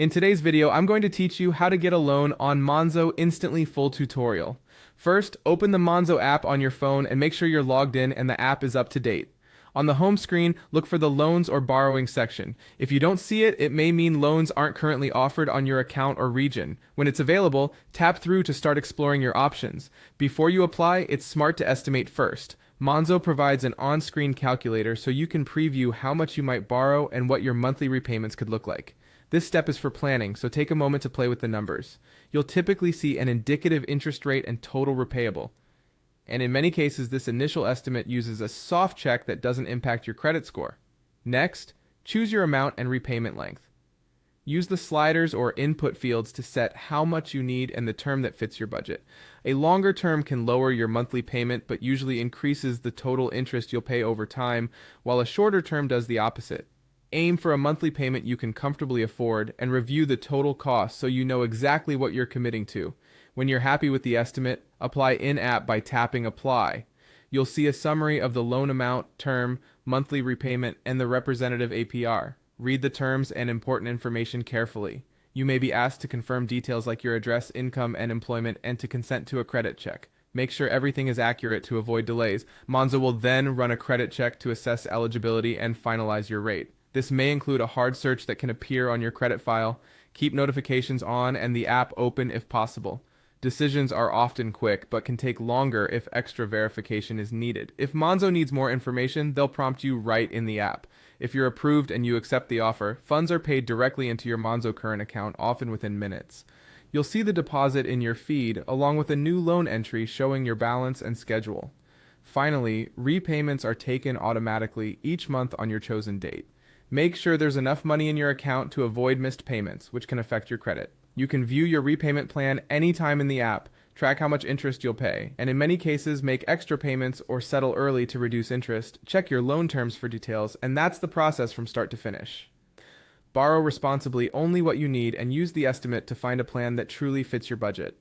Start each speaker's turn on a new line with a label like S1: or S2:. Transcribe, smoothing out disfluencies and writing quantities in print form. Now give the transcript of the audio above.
S1: In today's video, I'm going to teach you how to get a loan on Monzo instantly full tutorial. First, open the Monzo app on your phone and make sure you're logged in and the app is up to date. On the home screen, look for the loans or borrowing section. If you don't see it, it may mean loans aren't currently offered on your account or region. When it's available, tap through to start exploring your options. Before you apply, it's smart to estimate first. Monzo provides an on-screen calculator so you can preview how much you might borrow and what your monthly repayments could look like. This step is for planning, so take a moment to play with the numbers. You'll typically see an indicative interest rate and total repayable. And in many cases, this initial estimate uses a soft check that doesn't impact your credit score. Next, choose your amount and repayment length. Use the sliders or input fields to set how much you need and the term that fits your budget. A longer term can lower your monthly payment but usually increases the total interest you'll pay over time, while a shorter term does the opposite. Aim for a monthly payment you can comfortably afford and review the total cost so you know exactly what you're committing to. When you're happy with the estimate, apply in-app by tapping Apply. You'll see a summary of the loan amount, term, monthly repayment, and the representative APR. Read the terms and important information carefully. You may be asked to confirm details like your address, income, and employment, and to consent to a credit check. Make sure everything is accurate to avoid delays. Monzo will then run a credit check to assess eligibility and finalize your rate. This may include a hard search that can appear on your credit file. Keep notifications on and the app open if possible. Decisions are often quick, but can take longer if extra verification is needed. If Monzo needs more information, they'll prompt you right in the app. If you're approved and you accept the offer, funds are paid directly into your Monzo current account, often within minutes. You'll see the deposit in your feed, along with a new loan entry showing your balance and schedule. Finally, repayments are taken automatically each month on your chosen date. Make sure there's enough money in your account to avoid missed payments, which can affect your credit. You can view your repayment plan anytime in the app, track how much interest you'll pay, and in many cases make extra payments or settle early to reduce interest. Check your loan terms for details, and that's the process from start to finish. Borrow responsibly only what you need and use the estimate to find a plan that truly fits your budget.